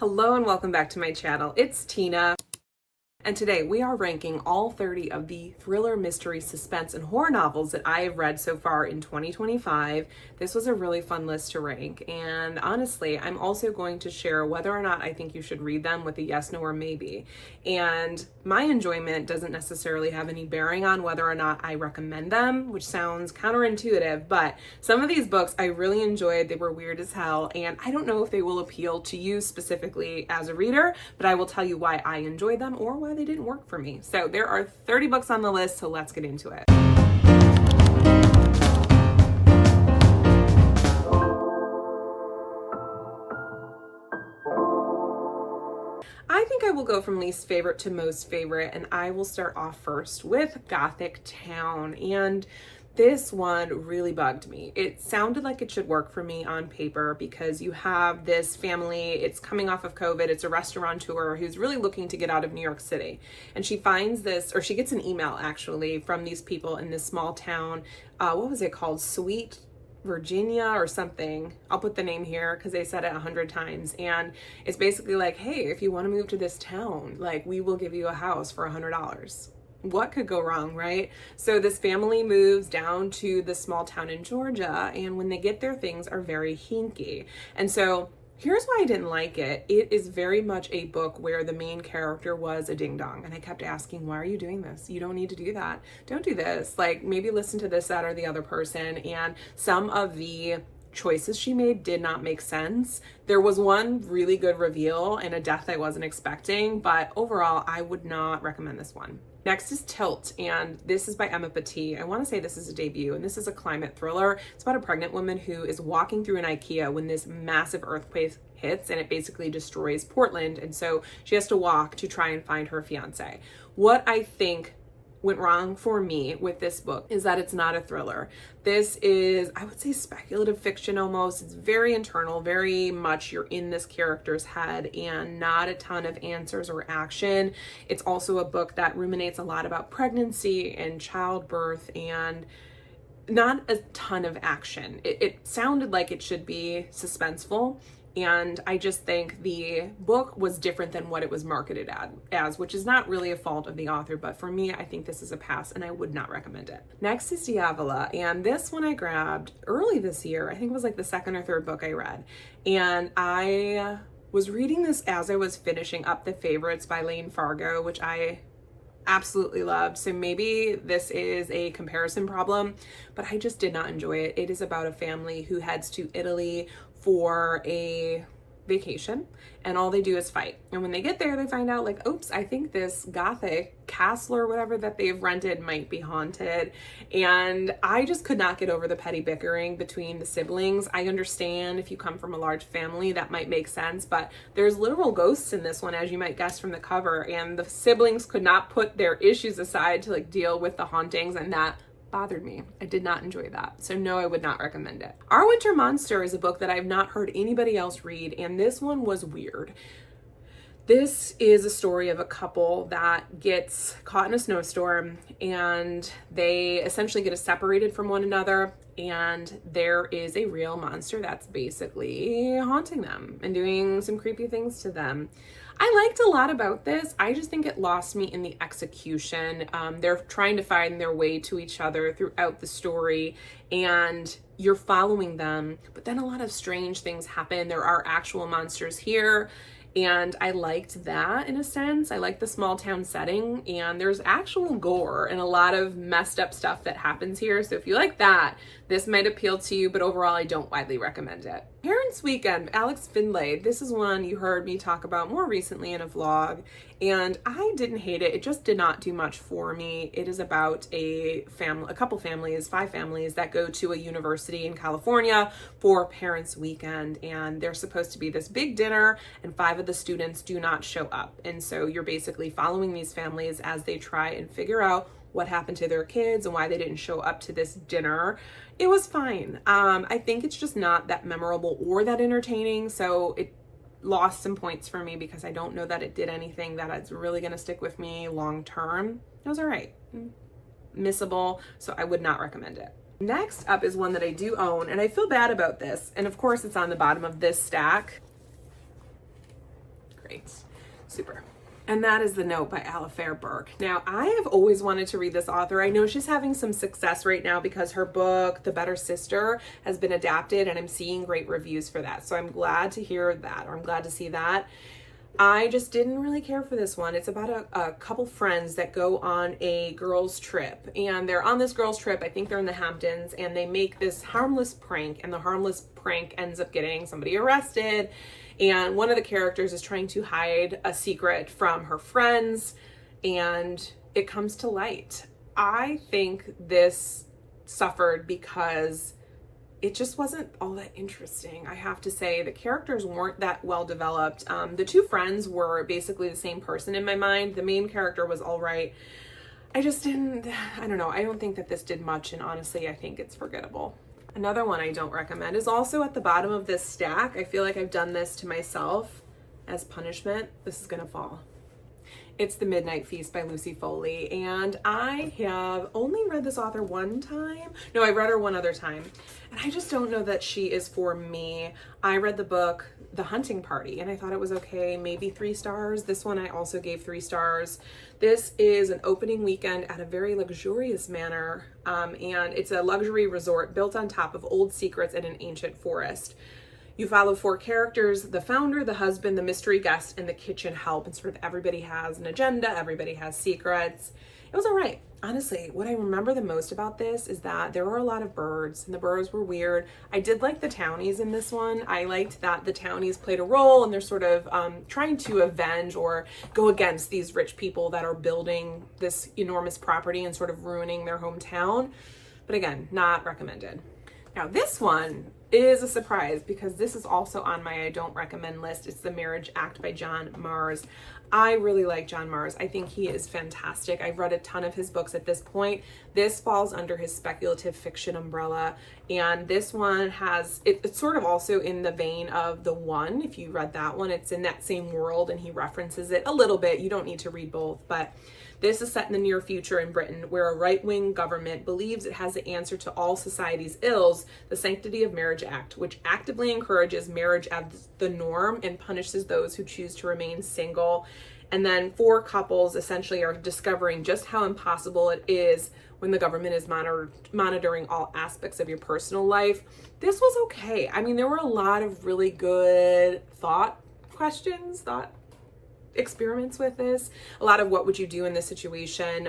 Hello and welcome back to my channel. It's Tina. And today we are ranking all 30 of the thriller, mystery, suspense, and horror novels that I have read so far in 2025. This was a really fun list to rank. And honestly, I'm also going to share whether or not I think you should read them with a yes, no, or maybe. And my enjoyment doesn't necessarily have any bearing on whether or not I recommend them, which sounds counterintuitive, but some of these books I really enjoyed. They were weird as hell, and I don't know if they will appeal to you specifically as a reader, but I will tell you why I enjoyed them or why they didn't work for me. So there are 30 books on the list, so let's get into it. I think I will go from least favorite to most favorite, and I will start off first with Gothic Town. And this one really bugged me. It sounded like it should work for me on paper because you have this family, it's coming off of COVID, it's a restaurateur who's really looking to get out of New York City. And she finds this, or she gets an email actually from these people in this small town. What was it called? Sweet Virginia or something. I'll put the name here because they said it 100 times. And it's basically like, hey, if you want to move to this town, like we will give you a house for $100. What could go wrong, right? So this family moves down to the small town in Georgia, and when they get there, things are very hinky. And so here's why I didn't like it. It is very much a book where the main character was a ding-dong, and I kept asking, why are you doing this? You don't need to do that. Don't do this. Like, maybe listen to this, that, or the other person. And some of the choices she made did not make sense. There was one really good reveal and a death I wasn't expecting, but overall, I would not recommend this one. Next is Tilt, and this is by Emma Petit. I want to say this is a debut, and this is a climate thriller. It's about a pregnant woman who is walking through an IKEA when this massive earthquake hits, and it basically destroys Portland, and so she has to walk to try and find her fiance. What I think went wrong for me with this book is that it's not a thriller. This is, I would say, speculative fiction almost. It's very internal, very much you're in this character's head and not a ton of answers or action. It's also a book that ruminates a lot about pregnancy and childbirth and not a ton of action. It sounded like it should be suspenseful. And I just think the book was different than what it was marketed as, which is not really a fault of the author, but for me, I think this is a pass and I would not recommend it. Next is Diavola, and this one I grabbed early this year. I think it was like the second or third book I read. And I was reading this as I was finishing up The Favorites by Lane Fargo, which I absolutely loved. So maybe this is a comparison problem, but I just did not enjoy it. It is about a family who heads to Italy for a vacation, and all they do is fight. And when they get there, they find out like, oops, I think this Gothic castle or whatever that they've rented might be haunted. And I just could not get over the petty bickering between the siblings. I understand if you come from a large family, that might make sense, but there's literal ghosts in this one, as you might guess from the cover, and the siblings could not put their issues aside to like deal with the hauntings, and that bothered me. I did not enjoy that. So no, I would not recommend it. Our Winter Monster is a book that I've not heard anybody else read, and this one was weird. This is a story of a couple that gets caught in a snowstorm, and they essentially get separated from one another, and there is a real monster that's basically haunting them and doing some creepy things to them. I liked a lot about this. I just think it lost me in the execution. They're trying to find their way to each other throughout the story, and you're following them, but then a lot of strange things happen. There are actual monsters here, and I liked that in a sense. I like the small town setting, and there's actual gore and a lot of messed up stuff that happens here. So if you like that, this might appeal to you, but overall, I don't widely recommend it. Parents' Weekend, Alex Finlay. This is one you heard me talk about more recently in a vlog, and I didn't hate it. It just did not do much for me. It is about a couple families, 5 families that go to a university in California for Parents' Weekend, and there's supposed to be this big dinner, and 5 of the students do not show up. And so you're basically following these families as they try and figure out what happened to their kids and why they didn't show up to this dinner. It was fine. I think it's just not that memorable or that entertaining, so it lost some points for me because I don't know that it did anything that is really going to stick with me long term. It was all right. Missable, so I would not recommend it. Next up is one that I do own, and I feel bad about this, and of course it's on the bottom of this stack. Great. Super. And that is The Note by Alifair Burke. Now, I have always wanted to read this author. I know she's having some success right now because her book, The Better Sister, has been adapted, and I'm seeing great reviews for that. So I'm glad to hear that, or I'm glad to see that. I just didn't really care for this one. It's about a couple friends that go on a girls' trip, and they're on this girls' trip. I think they're in the Hamptons, and they make this harmless prank, and the harmless prank ends up getting somebody arrested. And one of the characters is trying to hide a secret from her friends, and it comes to light. I think this suffered because it just wasn't all that interesting. I have to say, the characters weren't that well developed. The two friends were basically the same person in my mind. The main character was all right. I don't know. I don't think that this did much, and honestly, I think it's forgettable. Another one I don't recommend is also at the bottom of this stack. I feel like I've done this to myself as punishment. This is gonna fall. It's The Midnight Feast by Lucy Foley, and I have only read this author one time. No, I read her one other time, and I just don't know that she is for me. I read the book The Hunting Party, and I thought it was okay, maybe 3 stars. This one I also gave 3 stars. This is an opening weekend at a very luxurious manor, and it's a luxury resort built on top of old secrets in an ancient forest. You follow 4 characters: the founder, the husband, the mystery guest, and the kitchen help. And sort of everybody has an agenda, everybody has secrets. It was all right. Honestly, what I remember the most about this is that there were a lot of birds, and the birds were weird. I did like the townies in this one. I liked that the townies played a role, and they're sort of trying to avenge or go against these rich people that are building this enormous property and sort of ruining their hometown. But again, not recommended. Now this one is a surprise because this is also on my I don't recommend list. It's The Marriage Act by John Marrs. I really like John Marrs. I think he is fantastic. I've read a ton of his books at this point. This falls under his speculative fiction umbrella, and this one has, it's sort of also in the vein of The One. If you read that one, it's in that same world, and he references it a little bit. You don't need to read both, but this is set in the near future in Britain, where a right-wing government believes it has the answer to all society's ills, the Sanctity of Marriage Act, which actively encourages marriage as the norm and punishes those who choose to remain single. And then 4 couples essentially are discovering just how impossible it is when the government is monitoring all aspects of your personal life. This was okay. I mean, there were a lot of really good thought experiments with this. A lot of what would you do in this situation.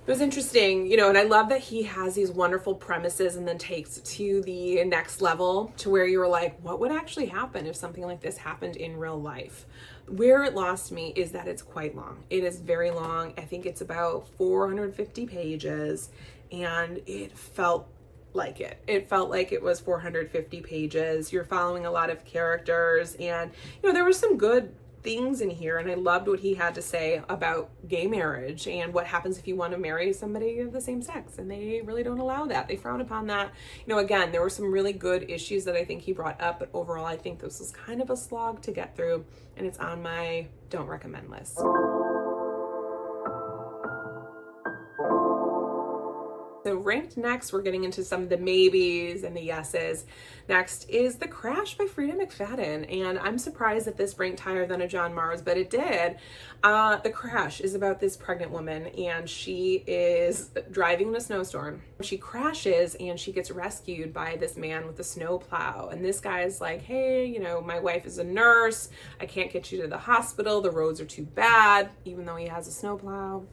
It was interesting, and I love that he has these wonderful premises and then takes it to the next level to where you were like, what would actually happen if something like this happened in real life? Where it lost me is that it's quite long. It is very long. I think it's about 450 pages, and it felt like it. It felt like it was 450 pages. You're following a lot of characters, and there were some good things in here, and I loved what he had to say about gay marriage and what happens if you want to marry somebody of the same sex, and they really don't allow that. They frown upon that. Again, there were some really good issues that I think he brought up, but overall I think this was kind of a slog to get through, and it's on my don't recommend list. So ranked next, we're getting into some of the maybes and the yeses. Next is The Crash by Frida McFadden, and I'm surprised that this ranked higher than a John Marrs, but it did. The Crash is about this pregnant woman, and she is driving in a snowstorm. She crashes, and she gets rescued by this man with a snowplow, and this guy is like, hey, my wife is a nurse. I can't get you to the hospital. The roads are too bad, even though he has a snowplow.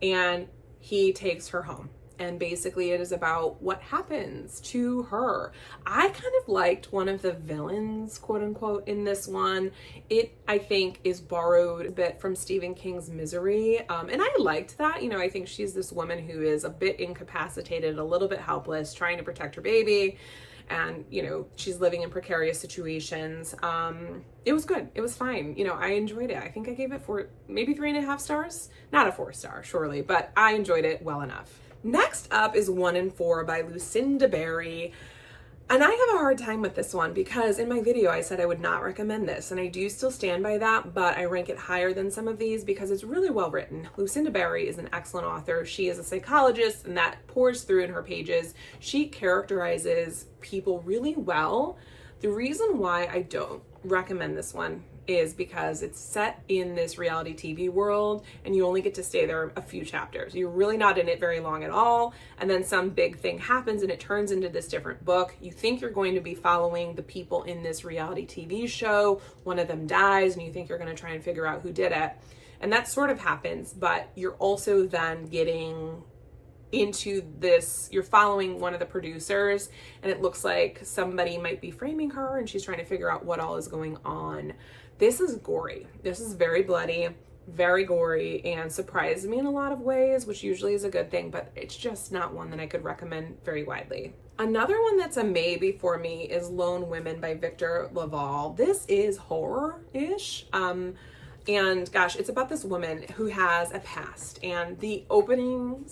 And he takes her home. And basically it is about what happens to her. I kind of liked one of the villains, quote unquote, in this one. It, I think, is borrowed a bit from Stephen King's Misery. And I liked that. I think she's this woman who is a bit incapacitated, a little bit helpless, trying to protect her baby. And, she's living in precarious situations. It was good. It was fine. I enjoyed it. I think I gave it maybe 3.5 stars. Not a 4-star, surely, but I enjoyed it well enough. Next up is 1 in 4 by Lucinda Berry. And I have a hard time with this one because in my video I said I would not recommend this, and I do still stand by that, but I rank it higher than some of these because it's really well written. Lucinda Berry is an excellent author. She is a psychologist, and that pours through in her pages. She characterizes people really well. The reason why I don't recommend this one is because it's set in this reality TV world and you only get to stay there a few chapters. You're really not in it very long at all. And then some big thing happens and it turns into this different book. You think you're going to be following the people in this reality TV show. One of them dies and you think you're going to try and figure out who did it. And that sort of happens, but you're also then getting into this, you're following one of the producers and it looks like somebody might be framing her and she's trying to figure out what all is going on. This is gory. This is very bloody, very gory, and surprised me in a lot of ways, which usually is a good thing, but it's just not one that I could recommend very widely. Another one that's a maybe for me is Lone Women by Victor Laval. This is horror-ish. And gosh, it's about this woman who has a past, and the opening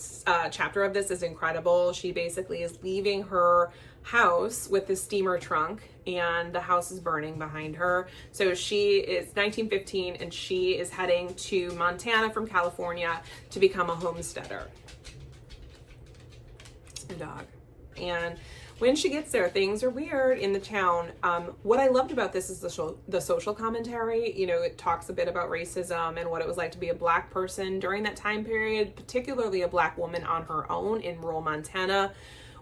chapter of this is incredible. She basically is leaving her house with the steamer trunk and the house is burning behind her. So she is 1915 and she is heading to Montana from California to become a homesteader. A dog. And when she gets there, things are weird in the town. What I loved about this is the social commentary. You know, it talks a bit about racism and what it was like to be a Black person during that time period, particularly a Black woman on her own in rural Montana.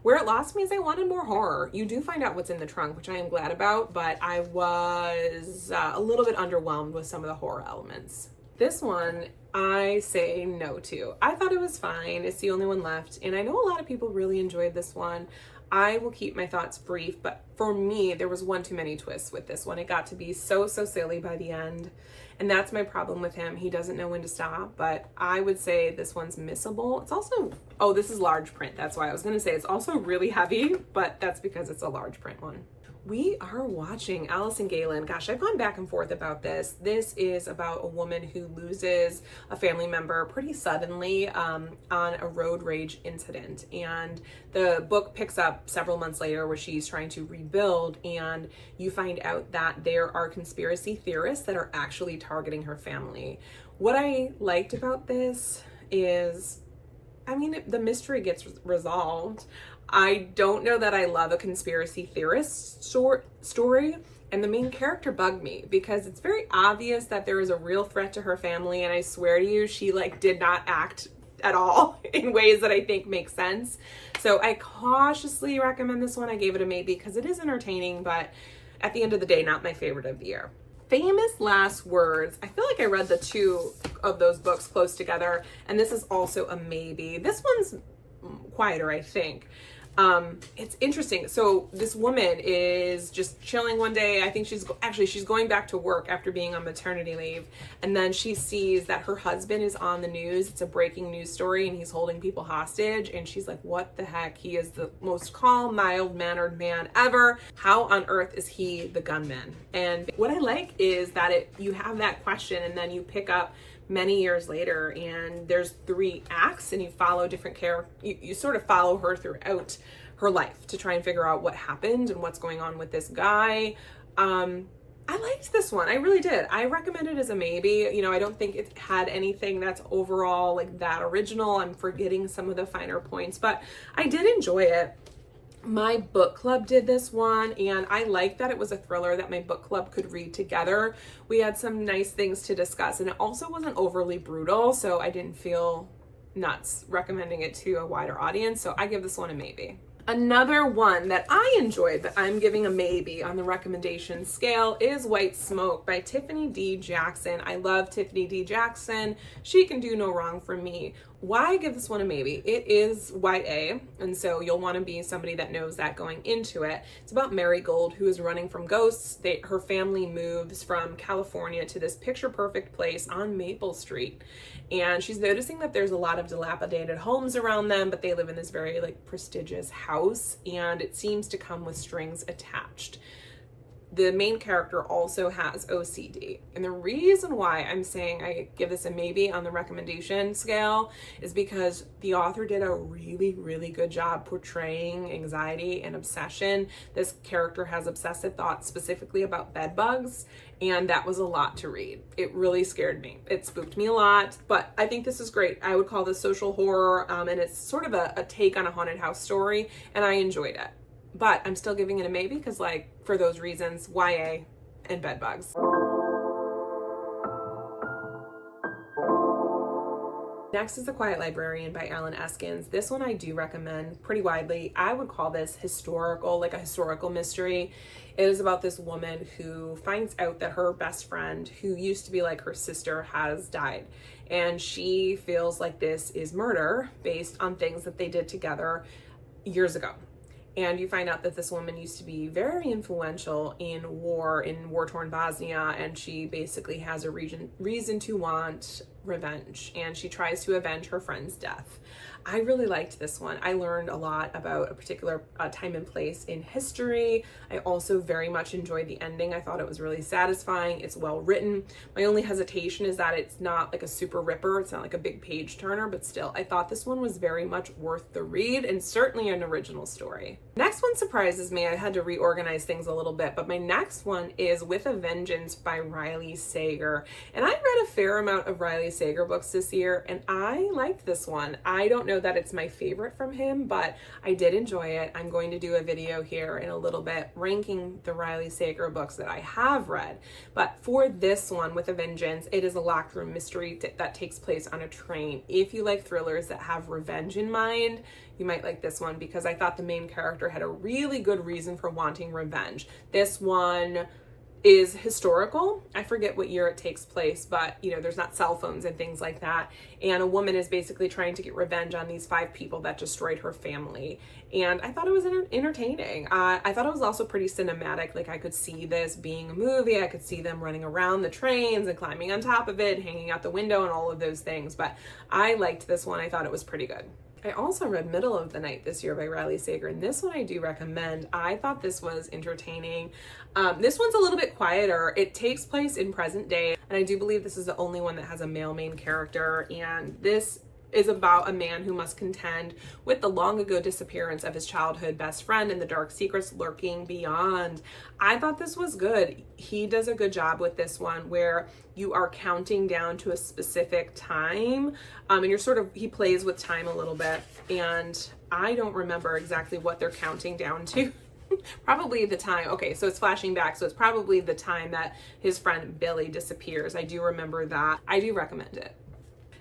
Where it lost me is I wanted more horror. You do find out what's in the trunk, which I am glad about, but I was a little bit underwhelmed with some of the horror elements. This one, I say no to. I thought it was fine. It's the only one left, and I know a lot of people really enjoyed this one. I will keep my thoughts brief, but for me, there was one too many twists with this one. It got to be so silly by the end, and that's my problem with him. He doesn't know when to stop, but I would say this one's missable. It's also, oh, this is large print. That's why I was going to say it's also really heavy, but that's because it's a large print one. We are watching Alice and Galen. Gosh, I've gone back and forth about this. This is about a woman who loses a family member pretty suddenly on a road rage incident. And the book picks up several months later where she's trying to rebuild, and you find out that there are conspiracy theorists that are actually targeting her family. What I liked about this is, I mean, the mystery gets resolved. I don't know that I love a conspiracy theorist story, and the main character bugged me because it's very obvious that there is a real threat to her family, and I swear to you, she did not act at all in ways that I think make sense. So I cautiously recommend this one. I gave it a maybe because it is entertaining, but at the end of the day, not my favorite of the year. Famous Last Words. I feel like I read the two of those books close together, and this is also a maybe. This one's quieter, I think. It's interesting. So this woman is just chilling one day. I think she's going back to work after being on maternity leave. And then she sees that her husband is on the news. It's a breaking news story and he's holding people hostage. And she's like, what the heck? He is the most calm, mild-mannered man ever. How on earth is he the gunman? And what I like is that you have that question and then you pick up many years later and there's 3 acts and you follow different you sort of follow her throughout her life to try and figure out what happened and what's going on with this guy. I liked this one. I really did. I recommend it as a maybe. You know, I don't think it had anything that's overall that original. I'm forgetting some of the finer points, but I did enjoy it. My book club did this one, and I liked that it was a thriller that my book club could read together. We had some nice things to discuss, and it also wasn't overly brutal, so I didn't feel nuts recommending it to a wider audience, so I give this one a maybe. Another one that I enjoyed that I'm giving a maybe on the recommendation scale is White Smoke by Tiffany D. Jackson. I love Tiffany D. Jackson. She can do no wrong for me. Why give this one a maybe? It is YA, and so you'll want to be somebody that knows that going into it. It's about Marigold, who is running from ghosts. Her family moves from California to this picture-perfect place on Maple Street, and she's noticing that there's a lot of dilapidated homes around them, but they live in this very prestigious house, and it seems to come with strings attached. The main character also has OCD. And the reason why I'm saying I give this a maybe on the recommendation scale is because the author did a really, really good job portraying anxiety and obsession. This character has obsessive thoughts specifically about bed bugs, and that was a lot to read. It really scared me. It spooked me a lot, but I think this is great. I would call this social horror, and it's sort of a take on a haunted house story, and I enjoyed it. But I'm still giving it a maybe because for those reasons, YA, and bedbugs. Next is The Quiet Librarian by Ellen Eskens. This one I do recommend pretty widely. I would call this historical, like a historical mystery. It is about this woman who finds out that her best friend, who used to be like her sister, has died. And she feels like this is murder based on things that they did together years ago. And you find out that this woman used to be very influential in war-torn Bosnia, and she basically has a reason to want revenge, and she tries to avenge her friend's death. I really liked this one. I learned a lot about a particular time and place in history. I also very much enjoyed the ending. I thought it was really satisfying. It's well written. My only hesitation is that it's not like a super ripper. It's not like a big page turner, but still, I thought this one was very much worth the read and certainly an original story. Next one surprises me. I had to reorganize things a little bit, but my next one is With a Vengeance by Riley Sager. And I read a fair amount of Riley Sager books this year, and I liked this one. I don't know that it's my favorite from him, but I did enjoy it. I'm going to do a video here in a little bit ranking the Riley Sager books that I have read. But for this one, With a Vengeance, it is a locked room mystery that takes place on a train. If you like thrillers that have revenge in mind, you might like this one, because I thought the main character had a really good reason for wanting revenge. This one is historical. I forget what year it takes place, but you know, there's not cell phones and things like that. And a woman is basically trying to get revenge on these 5 people that destroyed her family. And I thought it was entertaining. I thought it was also pretty cinematic. Like, I could see this being a movie. I could see them running around the trains and climbing on top of it, hanging out the window and all of those things. But I liked this one. I thought it was pretty good. I also read Middle of the Night this year by Riley Sager, and this one I do recommend. I thought this was entertaining. This one's a little bit quieter. It takes place in present day, and I do believe this is the only one that has a male main character, and this is about a man who must contend with the long ago disappearance of his childhood best friend and the dark secrets lurking beyond. I thought this was good. He does a good job with this one, where you are counting down to a specific time, and he plays with time a little bit, and I don't remember exactly what they're counting down to. Probably the time. Okay, so it's flashing back, so it's probably the time that his friend Billy disappears. I do remember that. I do recommend it.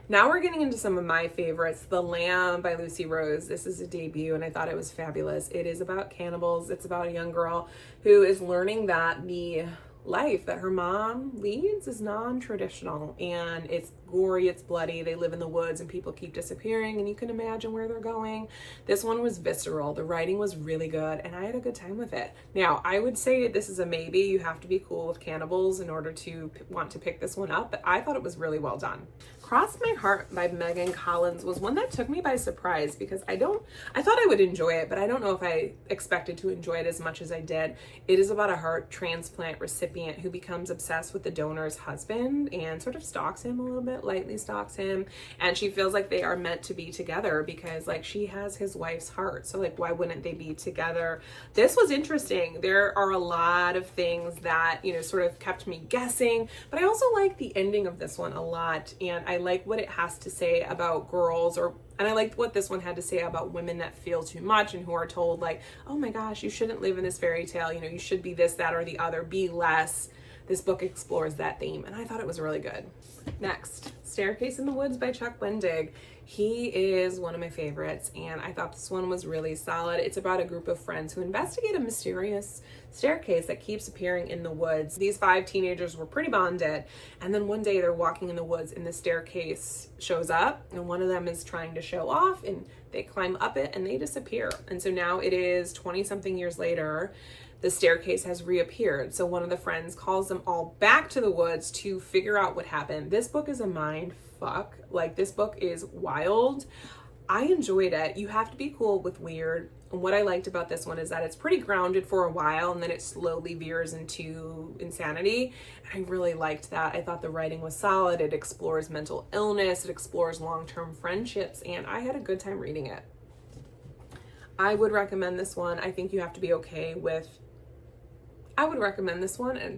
Now we're getting into some of my favorites. The Lamb by Lucy Rose. This is a debut, and I thought it was fabulous. It is about cannibals. It's about a young girl who is learning that the life that her mom leads is non-traditional, and it's gory, it's bloody. They live in the woods and people keep disappearing, and you can imagine where they're going. This one was visceral. The writing was really good, and I had a good time with it. Now, I would say this is a maybe. You have to be cool with cannibals in order to want to pick this one up, but I thought it was really well done. Cross My Heart by Megan Collins was one that took me by surprise, because I thought I would enjoy it, but I don't know if I expected to enjoy it as much as I did. It is about a heart transplant recipient who becomes obsessed with the donor's husband and sort of stalks him a little bit, lightly stalks him, and she feels like they are meant to be together because like she has his wife's heart, so like why wouldn't they be together? This was interesting. There are a lot of things that, you know, sort of kept me guessing, but I also like the ending of this one a lot, and I like what it has to say about girls, and I liked what this one had to say about women that feel too much and who are told like, oh my gosh, you shouldn't live in this fairy tale, you know, you should be this, that, or the other, be less. This book explores that theme, and I thought it was really good. Next, Staircase in the Woods by Chuck Wendig. He is one of my favorites, and I thought this one was really solid. It's about a group of friends who investigate a mysterious staircase that keeps appearing in the woods. These 5 teenagers were pretty bonded, and then one day they're walking in the woods and the staircase shows up, and one of them is trying to show off, and they climb up it and they disappear. And so now it is 20-something years later. The staircase has reappeared. So one of the friends calls them all back to the woods to figure out what happened. This book is a mind fuck. Like, this book is wild. I enjoyed it. You have to be cool with weird. And what I liked about this one is that it's pretty grounded for a while, and then it slowly veers into insanity. And I really liked that. I thought the writing was solid. It explores mental illness. It explores long-term friendships, and I had a good time reading it. I would recommend this one. I think you have to be okay with I would recommend this one, and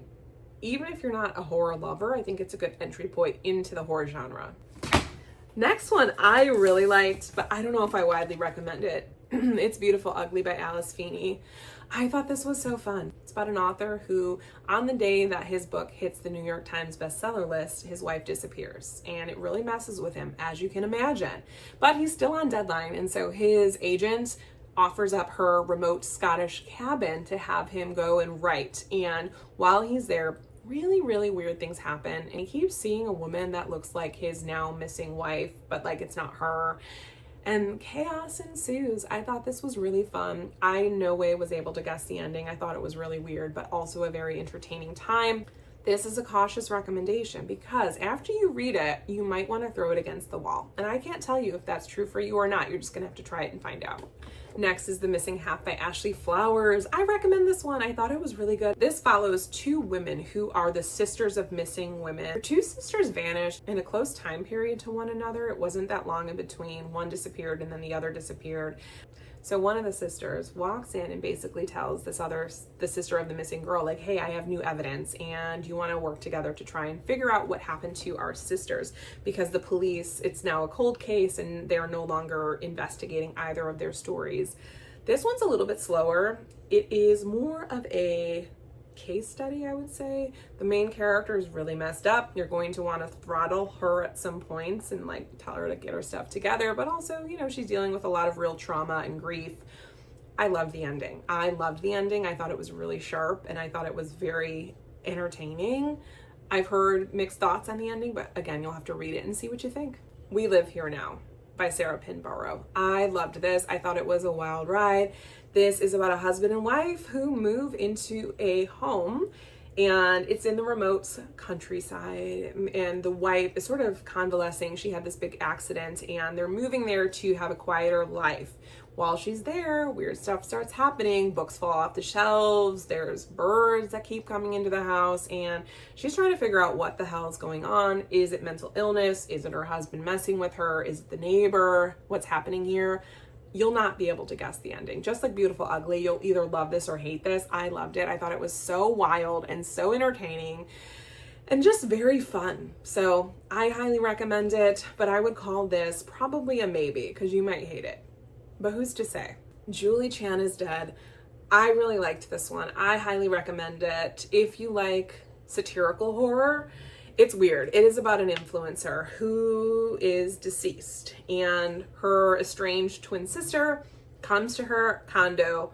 even if you're not a horror lover, I think it's a good entry point into the horror genre. Next one I really liked, but I don't know if I widely recommend it. It's Beautiful Ugly by Alice Feeney. I thought this was so fun. It's about an author who, on the day that his book hits the New York Times bestseller list, his wife disappears. And it really messes with him, as you can imagine. But he's still on deadline, and so his agent offers up her remote Scottish cabin to have him go and write. And while he's there, really, really weird things happen. And he keeps seeing a woman that looks like his now missing wife, but like it's not her. And chaos ensues. I thought this was really fun. I in no way was able to guess the ending. I thought it was really weird, but also a very entertaining time. This is a cautious recommendation because after you read it, you might want to throw it against the wall. And I can't tell you if that's true for you or not. You're just going to have to try it and find out. Next is The Missing Half by Ashley Flowers. I recommend this one. I thought it was really good. This follows two women who are the sisters of missing women. Her two sisters vanished in a close time period to one another. It wasn't that long in between. One disappeared and then the other disappeared. So one of the sisters walks in and basically tells the sister of the missing girl, like, hey, I have new evidence and you want to work together to try and figure out what happened to our sisters, because the police, it's now a cold case and they're no longer investigating either of their stories. This one's a little bit slower. It is more of a case study, I would say. The main character is really messed up. You're going to want to throttle her at some points and like tell her to get her stuff together, but also, you know, she's dealing with a lot of real trauma and grief. I loved the ending. I thought it was really sharp and I thought it was very entertaining. I've heard mixed thoughts on the ending, but again, you'll have to read it and see what you think. We Live Here Now by Sarah Pinborough. I loved this. I thought it was a wild ride. This is about a husband and wife who move into a home, and it's in the remote countryside, and the wife is sort of convalescing. She had this big accident and they're moving there to have a quieter life. While she's there, weird stuff starts happening. Books fall off the shelves. There's birds that keep coming into the house, and she's trying to figure out what the hell is going on. Is it mental illness? Is it her husband messing with her? Is it the neighbor? What's happening here? You'll not be able to guess the ending. Just like Beautiful Ugly, you'll either love this or hate this. I loved it. I thought it was so wild and so entertaining and just very fun. So I highly recommend it, but I would call this probably a maybe because you might hate it. But who's to say? Julie Chan is Dead. I really liked this one. I highly recommend it. If you like satirical horror, it's weird. It is about an influencer who is deceased, and her estranged twin sister comes to her condo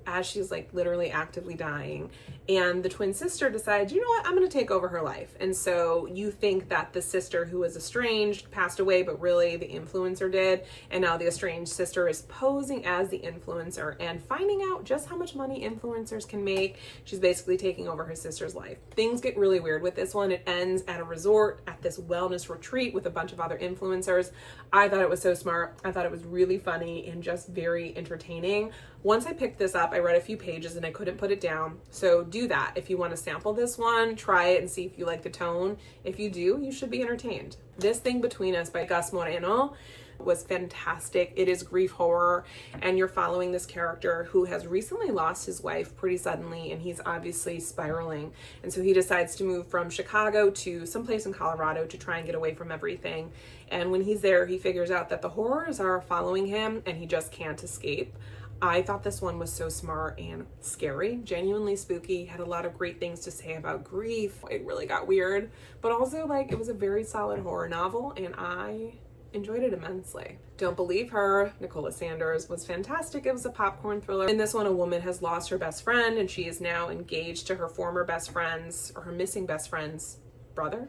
as she's like literally actively dying. And the twin sister decides, you know what, I'm going to take over her life. And so you think that the sister who was estranged passed away, but really the influencer did. And now the estranged sister is posing as the influencer and finding out just how much money influencers can make. She's basically taking over her sister's life. Things get really weird with this one. It ends at a resort at this wellness retreat with a bunch of other influencers. I thought it was so smart. I thought it was really funny and just very entertaining. Once I picked this up, I read a few pages and I couldn't put it down. So do that. If you want to sample this one, try it and see if you like the tone. If you do, you should be entertained. This Thing Between Us by Gus Moreno was fantastic. It is grief horror, and you're following this character who has recently lost his wife pretty suddenly, and he's obviously spiraling. And so he decides to move from Chicago to someplace in Colorado to try and get away from everything. And when he's there, he figures out that the horrors are following him and he just can't escape. I thought this one was so smart and scary, genuinely spooky, had a lot of great things to say about grief. It really got weird, but also like it was a very solid horror novel and I enjoyed it immensely. Don't Believe Her, Nicola Sanders, was fantastic. It was a popcorn thriller. In this one, a woman has lost her best friend and she is now engaged to her former best friend's, or her missing best friend's brother.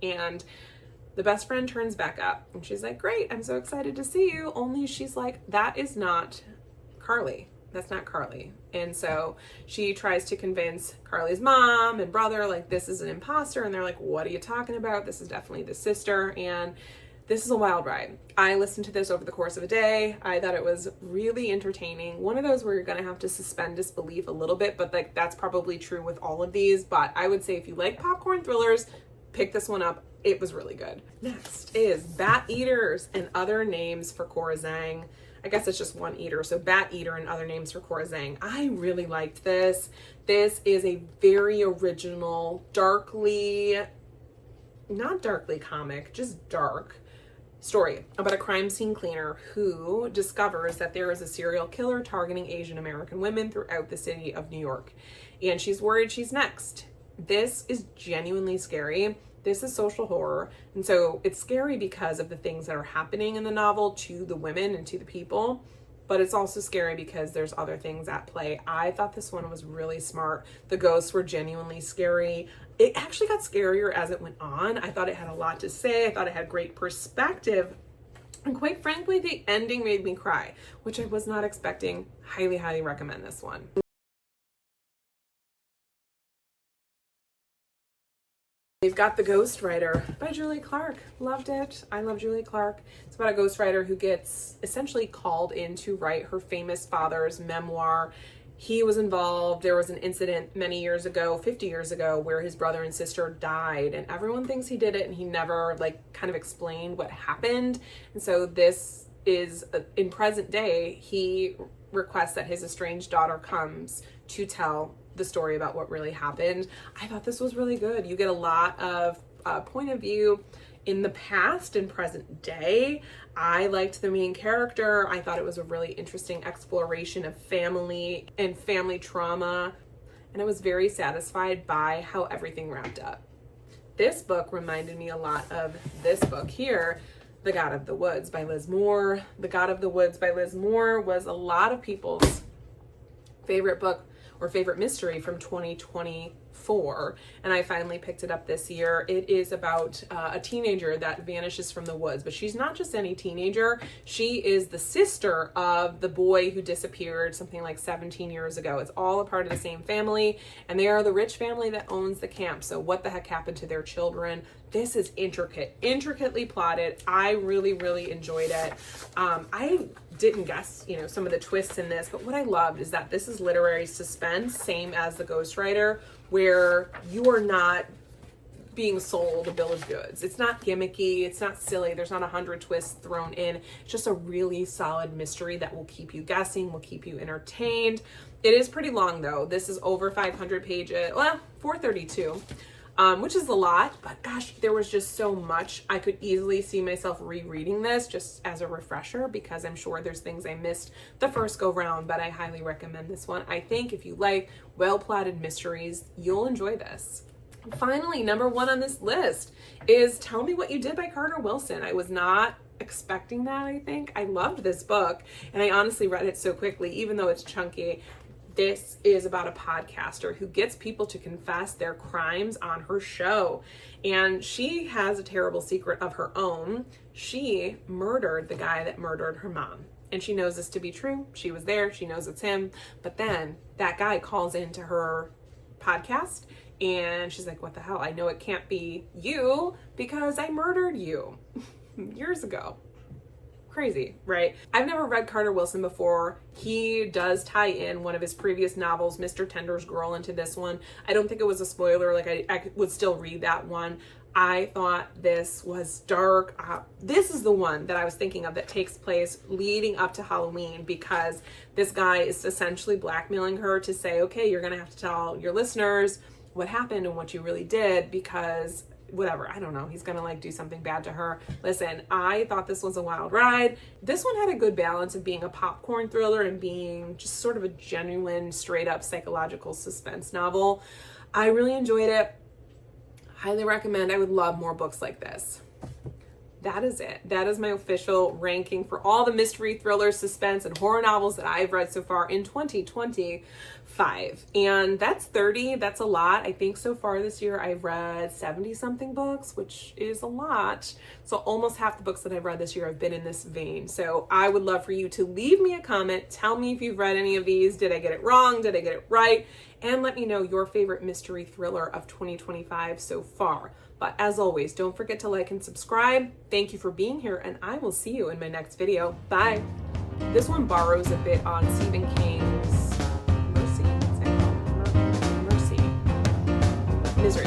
And the best friend turns back up and she's like, great, I'm so excited to see you. Only she's like, that is not Carly. That's not Carly. And so she tries to convince Carly's mom and brother, like, this is an imposter. And they're like, what are you talking about? This is definitely the sister. And this is a wild ride. I listened to this over the course of a day. I thought it was really entertaining. One of those where you're going to have to suspend disbelief a little bit, but like that's probably true with all of these. But I would say if you like popcorn thrillers, pick this one up. It was really good. Next is Bat Eaters and Other Names for Cora Zhang. I guess it's just one eater. So Bat Eater and Other Names for Cora Zhang. I really liked this. This is a very original, not darkly comic, just dark story about a crime scene cleaner who discovers that there is a serial killer targeting Asian American women throughout the city of New York. And she's worried she's next. This is genuinely scary. This is social horror. And so it's scary because of the things that are happening in the novel to the women and to the people. But it's also scary because there's other things at play. I thought this one was really smart. The ghosts were genuinely scary. It actually got scarier as it went on. I thought it had a lot to say. I thought it had great perspective. And quite frankly, the ending made me cry, which I was not expecting. Highly, highly recommend this one. We've got The Ghostwriter by Julie Clark. Loved it. I love Julie Clark. It's about a ghostwriter who gets essentially called in to write her famous father's memoir. He was involved. There was an incident many years ago, 50 years ago, where his brother and sister died, and everyone thinks he did it, and he never kind of explained what happened. And so this is, in present day, he requests that his estranged daughter comes to tell the story about what really happened. I thought this was really good. You get a lot of point of view in the past and present day. I liked the main character. I thought it was a really interesting exploration of family and family trauma, and I was very satisfied by how everything wrapped up. This book reminded me a lot of this book here, The God of the Woods by Liz Moore. The God of the Woods by Liz Moore was a lot of people's favorite book or favorite mystery from 2024, and I finally picked it up this year. It is about a teenager that vanishes from the woods, but she's not just any teenager. She is the sister of the boy who disappeared something like 17 years ago. It's all a part of the same family, and they are the rich family that owns the camp. So what the heck happened to their children? This is intricately plotted. I really, really enjoyed it. I didn't guess, some of the twists in this, but what I loved is that this is literary suspense, same as The Ghostwriter, where you are not being sold a bill of goods. It's not gimmicky. It's not silly. There's not 100 twists thrown in. It's just a really solid mystery that will keep you guessing, will keep you entertained. It is pretty long though. This is over 500 pages. Well, 432. Which is a lot, but gosh, there was just so much. I could easily see myself rereading this just as a refresher, because I'm sure there's things I missed the first go round, but I highly recommend this one. I think if you like well-plotted mysteries, you'll enjoy this. Finally, number one on this list is Tell Me What You Did by Carter Wilson. I was not expecting that, I think. I loved this book, and I honestly read it so quickly, even though it's chunky. This is about a podcaster who gets people to confess their crimes on her show. And she has a terrible secret of her own. She murdered the guy that murdered her mom. And she knows this to be true. She was there. She knows it's him. But then that guy calls into her podcast and she's like, what the hell? I know it can't be you because I murdered you years ago. Crazy, right? I've never read Carter Wilson before. He does tie in one of his previous novels, Mr. Tender's Girl, into this one. I don't think it was a spoiler. I would still read that one. I thought this was dark. This is the one that I was thinking of that takes place leading up to Halloween, because this guy is essentially blackmailing her to say, okay, you're going to have to tell your listeners what happened and what you really did, because whatever, I don't know, he's gonna do something bad to her. Listen, I thought this was a wild ride. This one had a good balance of being a popcorn thriller and being just sort of a genuine, straight up psychological suspense novel. I really enjoyed it. Highly recommend. I would love more books like this. That is it. That is my official ranking for all the mystery, thriller, suspense, and horror novels that I've read so far in 2025. And that's 30. That's a lot. I think so far this year I've read 70 something books, which is a lot. So almost half the books that I've read this year have been in this vein. So I would love for you to leave me a comment. Tell me if you've read any of these. Did I get it wrong? Did I get it right? And let me know your favorite mystery thriller of 2025 so far. But as always, don't forget to like and subscribe. Thank you for being here, and I will see you in my next video. Bye. This one borrows a bit on Stephen King's Mercy. What's that called? Mercy. Misery.